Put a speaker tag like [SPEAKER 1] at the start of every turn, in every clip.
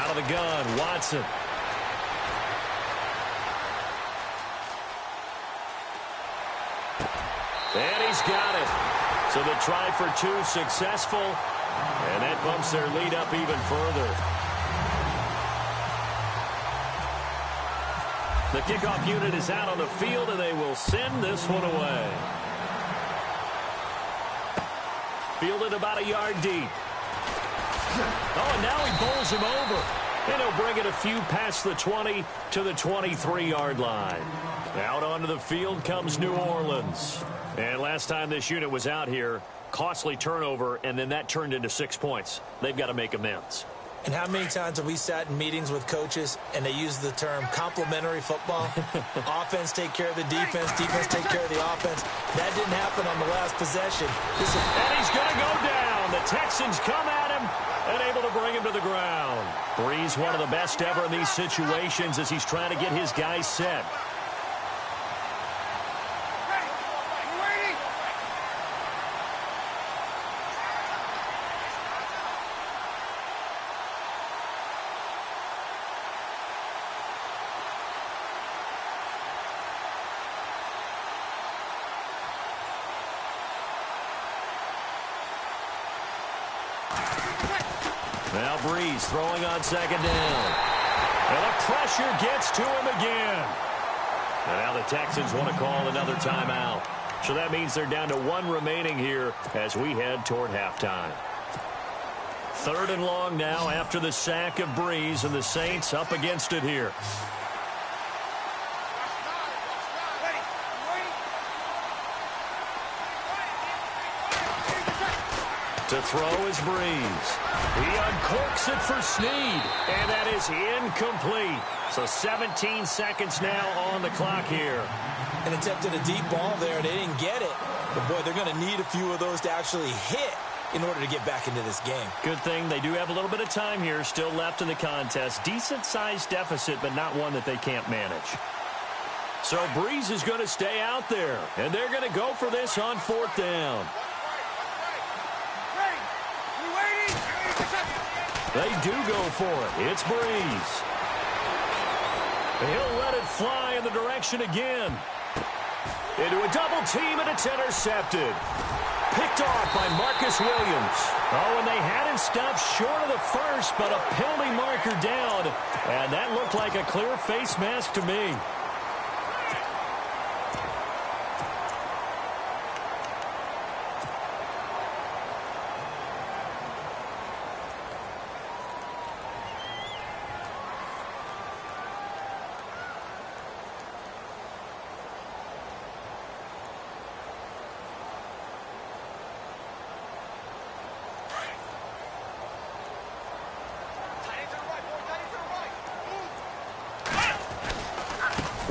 [SPEAKER 1] out of the gun, Watson. And he's got it. So the try for two successful, and that bumps their lead up even further. The kickoff unit is out on the field, and they will send this one away. Fielded about a yard deep. Oh, and now he bowls him over. And he'll bring it a few past the 20 to the 23-yard line. Out onto the field comes New Orleans. And last time this unit was out here, costly turnover, and then that turned into 6 points. They've got to make amends.
[SPEAKER 2] And how many times have we sat in meetings with coaches and they use the term complementary football? Offense take care of the defense, defense take care of the offense. That didn't happen on the last possession.
[SPEAKER 1] And he's going to go down. The Texans come at him and able to bring him to the ground. Breeze, one of the best ever in these situations as he's trying to get his guys set. Now Breeze throwing on second down. And the pressure gets to him again. And now the Texans want to call another timeout. So that means they're down to one remaining here as we head toward halftime. 3rd and long now after the sack of Breeze, and the Saints up against it here. To throw is Breeze. He uncorks it for Snead, and that is incomplete. So 17 seconds now on the clock here.
[SPEAKER 2] And attempted a deep ball there. They didn't get it. But, boy, they're going to need a few of those to actually hit in order to get back into this game.
[SPEAKER 1] Good thing they do have a little bit of time here still left in the contest. Decent-sized deficit, but not one that they can't manage. So Breeze is going to stay out there, and they're going to go for this on 4th down. They do go for it. It's Breeze. He'll let it fly in the direction again. Into a double team, and it's intercepted. Picked off by Marcus Williams. Oh, and they had him stopped short of the first, but a penalty marker down. And that looked like a clear face mask to me.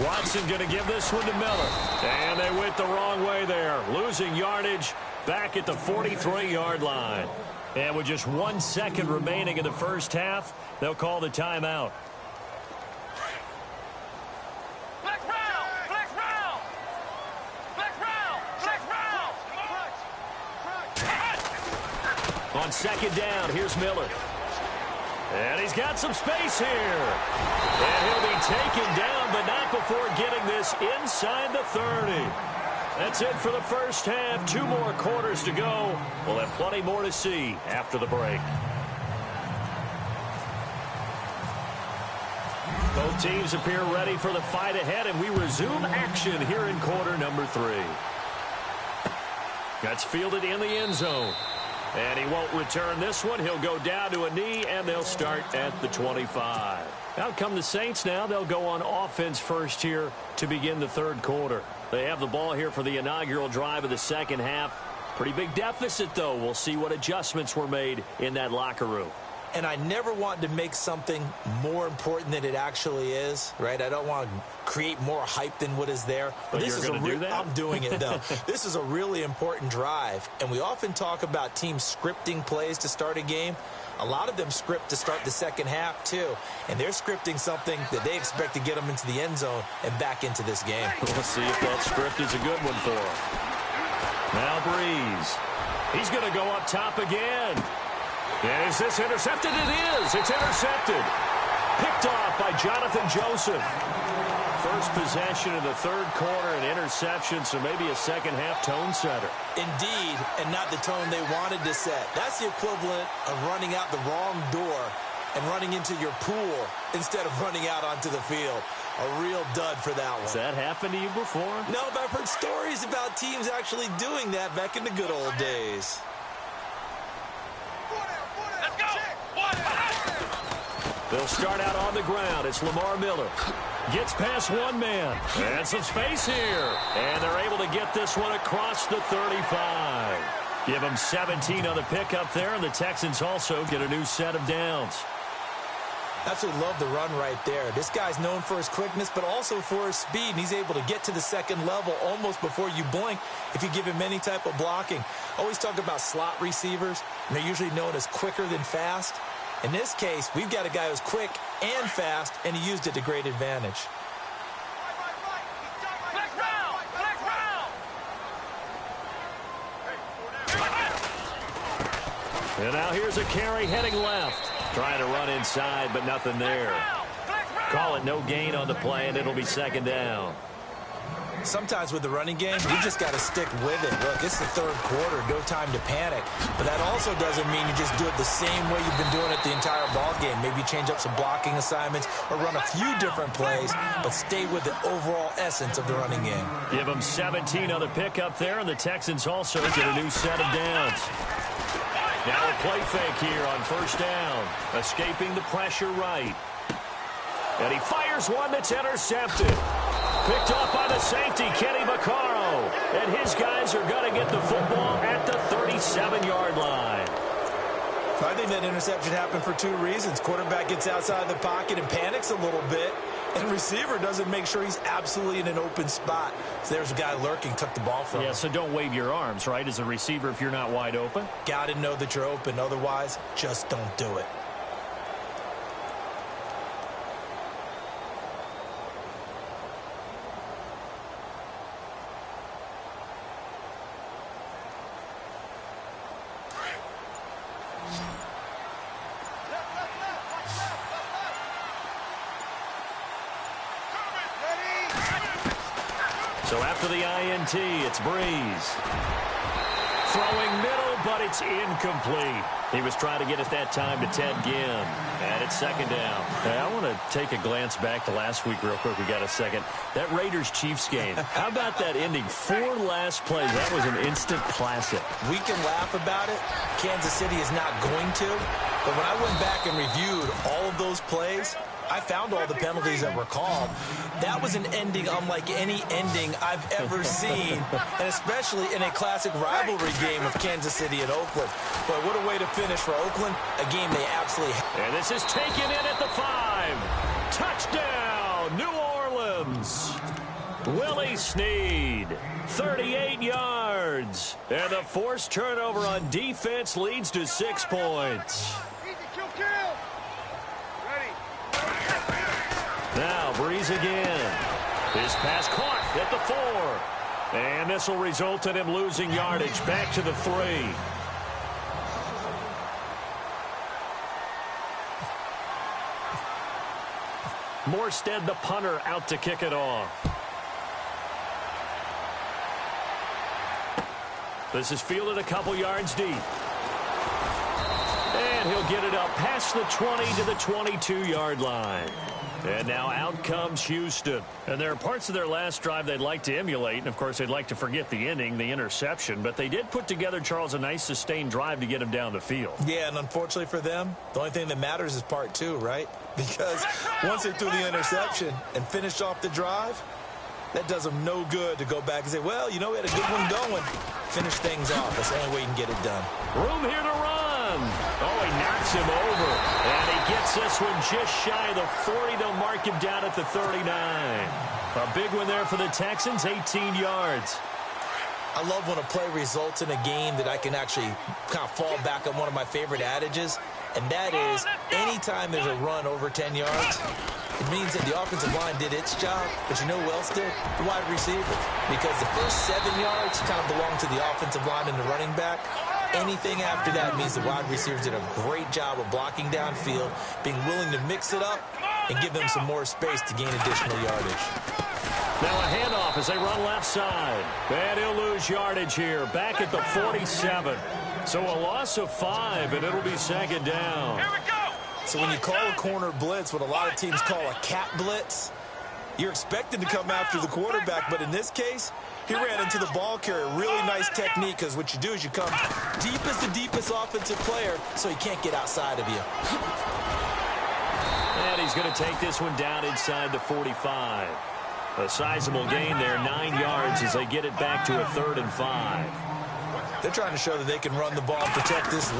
[SPEAKER 1] Watson going to give this one to Miller. And they went the wrong way there. Losing yardage back at the 43-yard line. And with just 1 second remaining in the first half, they'll call the timeout. On second down, here's Miller. And he's got some space here. And he'll be taken down, but not before getting this inside the 30. That's it for the first half. 2 more quarters to go. We'll have plenty more to see after the break. Both teams appear ready for the fight ahead, and we resume action here in quarter number 3. That's fielded in the end zone. And he won't return this one. He'll go down to a knee, and they'll start at the 25. Out come the Saints now. They'll go on offense first here to begin the 3rd quarter. They have the ball here for the inaugural drive of the second half. Pretty big deficit, though. We'll see what adjustments were made in that locker room.
[SPEAKER 2] And I never want to make something more important than it actually is, right? I don't want to create more hype than what is there.
[SPEAKER 1] But this you're going to do that?
[SPEAKER 2] I'm doing it, though. This is a really important drive. And we often talk about teams scripting plays to start a game. A lot of them script to start the second half, too. And they're scripting something that they expect to get them into the end zone and back into this game.
[SPEAKER 1] We'll see if that script is a good one for them. Now Breeze. He's going to go up top again. And is this intercepted? It is. It's intercepted. Picked off by Jonathan Joseph. First possession of the third quarter, an interception, so maybe a second-half tone setter.
[SPEAKER 2] Indeed, and not the tone they wanted to set. That's the equivalent of running out the wrong door and running into your pool instead of running out onto the field. A real dud for that one.
[SPEAKER 1] Has that happened to you before?
[SPEAKER 2] No, but I've heard stories about teams actually doing that back in the good old days.
[SPEAKER 3] Let's go!
[SPEAKER 1] They'll start out on the ground. It's Lamar Miller. Gets past one man. And some space here. And they're able to get this one across the 35. Give them 17 on the pickup there, and the Texans also get a new set of downs.
[SPEAKER 2] Absolutely love the run right there. This guy's known for his quickness, but also for his speed. And he's able to get to the second level almost before you blink if you give him any type of blocking. Always talk about slot receivers, and they're usually known as quicker than fast. In this case, we've got a guy who's quick and fast, and he used it to great advantage.
[SPEAKER 1] And now here's a carry heading left. Trying to run inside, but nothing there. Call it no gain on the play, and it'll be second down.
[SPEAKER 2] Sometimes with the running game, you just got to stick with it. Look, it's the third quarter, no time to panic. But that also doesn't mean you just do it the same way you've been doing it the entire ball game. Maybe change up some blocking assignments or run a few different plays, but stay with the overall essence of the running game.
[SPEAKER 1] Give them 17 on the pickup there, and the Texans also get a new set of downs. Now a play fake here on first down. Escaping the pressure right. And he fires one that's intercepted. Picked off by the safety, Kenny Vaccaro. And his guys are going to get the football at the 37-yard line.
[SPEAKER 2] I think that interception happened for two reasons. Quarterback gets outside the pocket and panics a little bit. And receiver doesn't make sure he's absolutely in an open spot. So there's a guy lurking, took the ball from him.
[SPEAKER 1] Yeah, so don't wave your arms, right, as a receiver if you're not wide open.
[SPEAKER 2] Got to know that you're open. Otherwise, just don't do it.
[SPEAKER 1] So after the INT, it's Breeze. Throwing middle, but it's incomplete. He was trying to get it that time to Ted Ginn. And it's second down. Hey, I want to take a glance back to last week real quick. We got a second. That Raiders-Chiefs game. How about that ending? 4 last plays. That was an instant classic.
[SPEAKER 2] We can laugh about it. Kansas City is not going to. But when I went back and reviewed all of those plays, I found all the penalties that were called. That was an ending unlike any ending I've ever seen, and especially in a classic rivalry game of Kansas City and Oakland. But what a way to finish for Oakland, a game they absolutely had.
[SPEAKER 1] And this is taken in at the 5. Touchdown, New Orleans. Willie Snead, 38 yards. And the forced turnover on defense leads to 6 points. Now Breeze again. His pass caught at the 4. And this will result in him losing yardage back to the 3. Morstead, the punter, out to kick it off. This is fielded a couple yards deep. And he'll get it up past the 20 to the 22-yard line. And now out comes Houston. And there are parts of their last drive they'd like to emulate. And, of course, they'd like to forget the ending, the interception. But they did put together, Charles, a nice sustained drive to get him down the field.
[SPEAKER 2] Yeah, and unfortunately for them, the only thing that matters is part 2, right? Because once they threw the interception and finished off the drive, that does them no good to go back and say, well, you know, we had a good one going. Finish things off. That's the only way you can get it done.
[SPEAKER 1] Room here to run. Oh, he knocks him over. And he gets this one just shy of the 40. They'll mark him down at the 39. A big one there for the Texans, 18 yards.
[SPEAKER 2] I love when a play results in a game that I can actually kind of fall back on one of my favorite adages, and that is anytime there's a run over 10 yards, it means that the offensive line did its job, but you know who else did? The wide receiver. Because the first 7 yards kind of belong to the offensive line and the running back. Anything after that means the wide receivers did a great job of blocking downfield, being willing to mix it up, and give them some more space to gain additional yardage.
[SPEAKER 1] Now a handoff as they run left side. And he'll lose yardage here, back at the 47. So a loss of 5, and it'll be second down.
[SPEAKER 3] Here we go.
[SPEAKER 2] So when you call a corner blitz, what a lot of teams call a cat blitz, you're expected to come after the quarterback, but in this case, he ran into the ball carrier. Really nice technique, because what you do is you come deep as the deepest offensive player, so he can't get outside of you.
[SPEAKER 1] And he's going to take this one down inside the 45. A sizable gain there, 9 yards as they get it back to a 3rd and 5.
[SPEAKER 2] They're trying to show that they can run the ball and protect this